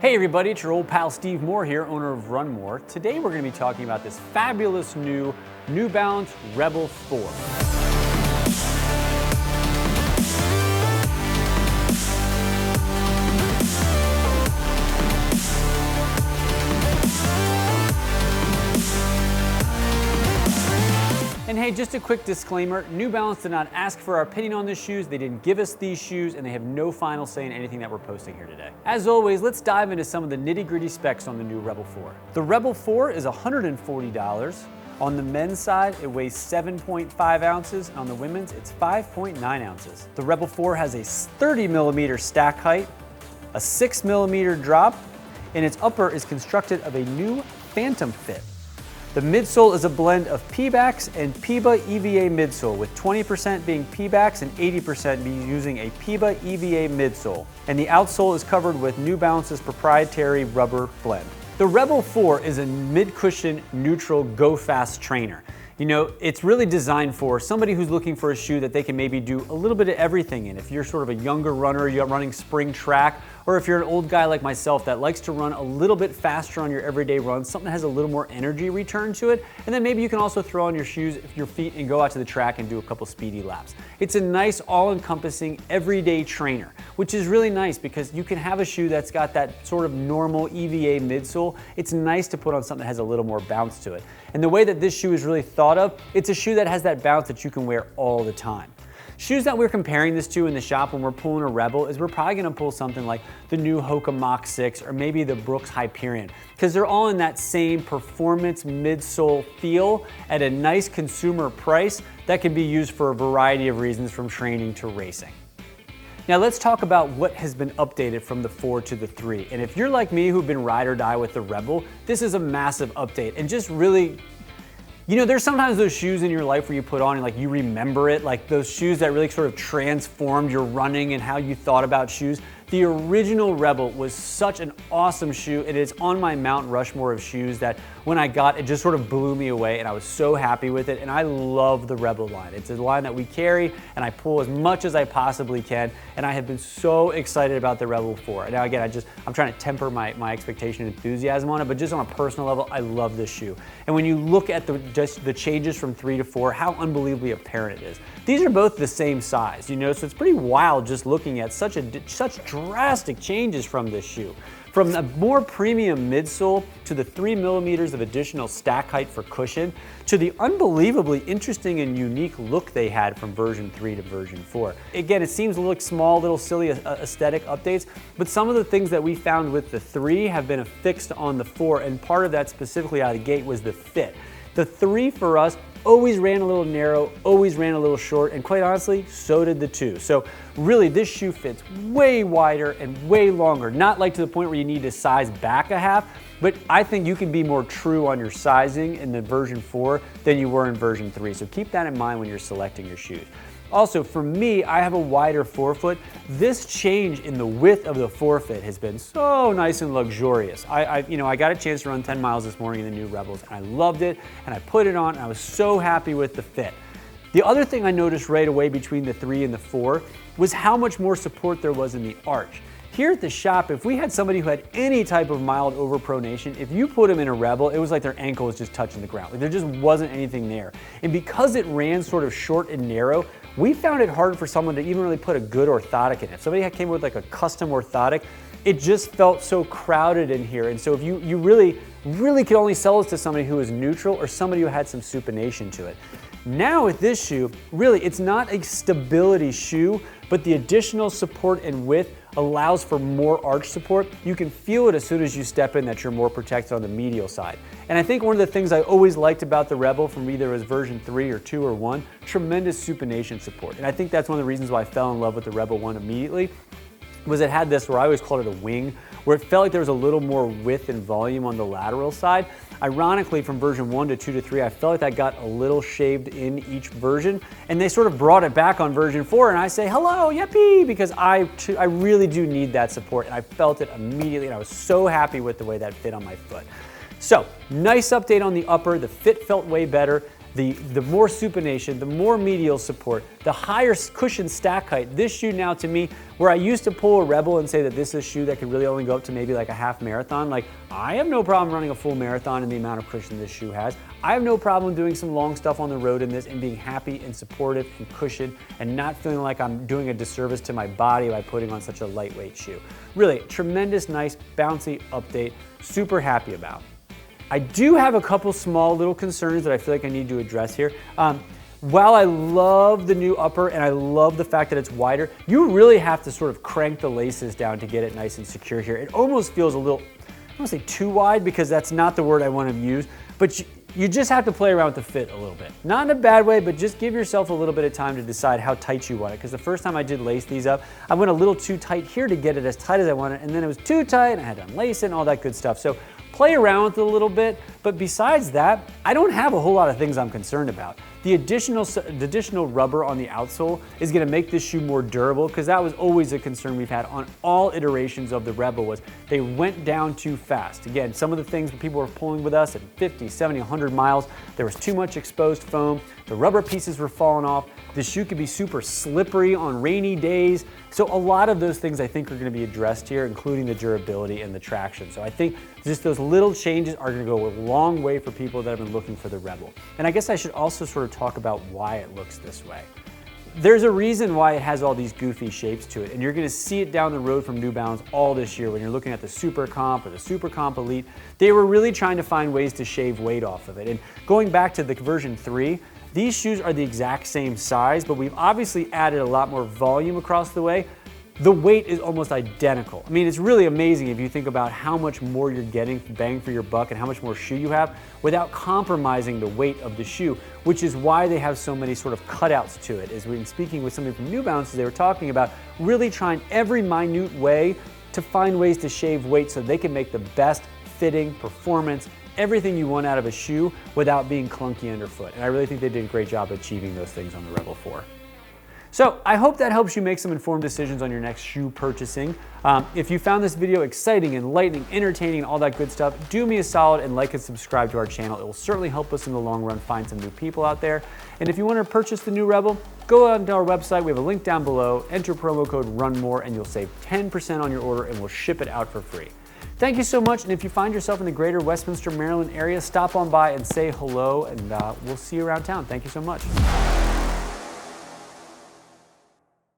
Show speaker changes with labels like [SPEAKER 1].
[SPEAKER 1] Hey everybody, it's your old pal Steve Moore here, owner of RUNMOORE. Today we're going to be talking about this fabulous new New Balance Rebel 4. And hey, just a quick disclaimer, New Balance did not ask for our opinion on the shoes, they didn't give us these shoes, and they have no final say in anything that we're posting here today. As always, let's dive into some of the nitty-gritty specs on the new Rebel 4. The Rebel 4 is $140. On the men's side, it weighs 7.5 ounces, and on the women's, it's 5.9 ounces. The Rebel 4 has a 30mm stack height, a 6mm drop, and its upper is constructed of a new Phantom fit. The midsole is a blend of Pebax and Peba EVA midsole, with 20% being Pebax and 80% being using a Peba EVA midsole. And the outsole is covered with New Balance's proprietary rubber blend. The Rebel 4 is a mid-cushion neutral go-fast trainer. You know, it's really designed for somebody who's looking for a shoe that they can maybe do a little bit of everything in. If you're sort of a younger runner, you're running spring track, or if you're an old guy like myself that likes to run a little bit faster on your everyday runs, something that has a little more energy return to it, and then maybe you can also throw on your shoes, your feet, and go out to the track and do a couple speedy laps. It's a nice, all-encompassing, everyday trainer, which is really nice because you can have a shoe that's got that sort of normal EVA midsole. It's nice to put on something that has a little more bounce to it. And the way that this shoe is really thought of, it's a shoe that has that bounce that you can wear all the time. Shoes that we're comparing this to in the shop when we're pulling a Rebel is we're probably gonna pull something like the new Hoka Mach 6 or maybe the Brooks Hyperion, because they're all in that same performance midsole feel at a nice consumer price that can be used for a variety of reasons from training to racing. Now let's talk about what has been updated from the 4 to the 3. And if you're like me who've been ride or die with the Rebel, this is a massive update and just really, you know, there's sometimes those shoes in your life where you put on and like you remember it, like those shoes that really sort of transformed your running and how you thought about shoes. The original Rebel was such an awesome shoe. It is on my Mount Rushmore of shoes that when I got it, just sort of blew me away and I was so happy with it, and I love the Rebel line. It's a line that we carry and I pull as much as I possibly can, and I have been so excited about the Rebel 4. Now again, I'm trying to temper my expectation and enthusiasm on it, but just on a personal level, I love this shoe. And when you look at just the changes from 3 to 4, how unbelievably apparent it is. These are both the same size, you know, so it's pretty wild just looking at such drastic changes from this shoe. From the more premium midsole to the 3mm of additional stack height for cushion to the unbelievably interesting and unique look they had from version 3 to version 4. Again, it seems like small, little silly aesthetic updates, but some of the things that we found with the 3 have been affixed on the 4, and part of that specifically out of the gate was the fit. The 3 for us always ran a little narrow, always ran a little short, and quite honestly, so did the 2. So really, this shoe fits way wider and way longer. Not like to the point where you need to size back a half, but I think you can be more true on your sizing in the version 4 than you were in version 3. So keep that in mind when you're selecting your shoes. Also, for me, I have a wider forefoot. This change in the width of the forefoot has been so nice and luxurious. I got a chance to run 10 miles this morning in the new Rebels, and I loved it, and I put it on, and I was so happy with the fit. The other thing I noticed right away between the 3 and the 4 was how much more support there was in the arch. Here at the shop, if we had somebody who had any type of mild overpronation, if you put them in a Rebel, it was like their ankle was just touching the ground. Like there just wasn't anything there. And because it ran sort of short and narrow, we found it hard for someone to even really put a good orthotic in it. If somebody came with like a custom orthotic, it just felt so crowded in here. And so if you really could only sell this to somebody who was neutral or somebody who had some supination to it. Now with this shoe, really, it's not a stability shoe, but the additional support and width allows for more arch support. You can feel it as soon as you step in that you're more protected on the medial side. And I think one of the things I always liked about the Rebel from either as version 3 or 2 or 1, tremendous supination support. And I think that's one of the reasons why I fell in love with the Rebel 1 immediately, was it had this, where I always called it a wing, where it felt like there was a little more width and volume on the lateral side. Ironically, from version 1 to 2 to 3, I felt like that got a little shaved in each version, and they sort of brought it back on version 4, and I say, hello, yippee, because I really do need that support, and I felt it immediately, and I was so happy with the way that fit on my foot. So, nice update on the upper, the fit felt way better. the more supination, the more medial support, the higher cushion stack height. This shoe now to me, where I used to pull a Rebel and say that this is a shoe that could really only go up to maybe like a half marathon, like I have no problem running a full marathon in the amount of cushion this shoe has. I have no problem doing some long stuff on the road in this and being happy and supportive and cushioned and not feeling like I'm doing a disservice to my body by putting on such a lightweight shoe. Really, tremendous, nice, bouncy update. Super happy about. I do have a couple small little concerns that I feel like I need to address here. While I love the new upper and I love the fact that it's wider, you really have to sort of crank the laces down to get it nice and secure here. It almost feels a little, I don't want to say too wide because that's not the word I want to use, but you just have to play around with the fit a little bit. Not in a bad way, but just give yourself a little bit of time to decide how tight you want it. Because the first time I did lace these up, I went a little too tight here to get it as tight as I wanted, and then it was too tight and I had to unlace it and all that good stuff. So play around with it a little bit, but besides that, I don't have a whole lot of things I'm concerned about. The additional rubber on the outsole is going to make this shoe more durable, because that was always a concern we've had on all iterations of the Rebel, was they went down too fast. Again, some of the things that people were pulling with us at 50, 70, 100 miles, there was too much exposed foam, the rubber pieces were falling off, the shoe could be super slippery on rainy days. So a lot of those things I think are going to be addressed here, including the durability and the traction. So I think just those little changes are going to go a long way for people that have been looking for the Rebel. And I guess I should also sort of talk about why it looks this way. There's a reason why it has all these goofy shapes to it, and you're going to see it down the road from New Balance all this year when you're looking at the Super Comp or the Super Comp Elite. They were really trying to find ways to shave weight off of it. And going back to the version 3, these shoes are the exact same size, but we've obviously added a lot more volume across the way. The weight is almost identical. I mean, it's really amazing if you think about how much more you're getting bang for your buck and how much more shoe you have without compromising the weight of the shoe, which is why they have so many sort of cutouts to it. As we've been speaking with somebody from New Balance, they were talking about really trying every minute way to find ways to shave weight so they can make the best fitting, performance, everything you want out of a shoe without being clunky underfoot. And I really think they did a great job achieving those things on the Rebel 4. So I hope that helps you make some informed decisions on your next shoe purchasing. If you found this video exciting, enlightening, entertaining, and all that good stuff, do me a solid and like and subscribe to our channel. It will certainly help us in the long run find some new people out there. And if you want to purchase the new Rebel, go on to our website. We have a link down below. Enter promo code RUNMOORE and you'll save 10% on your order, and we'll ship it out for free. Thank you so much, and if you find yourself in the greater Westminster, Maryland area, stop on by and say hello, and we'll see you around town. Thank you so much.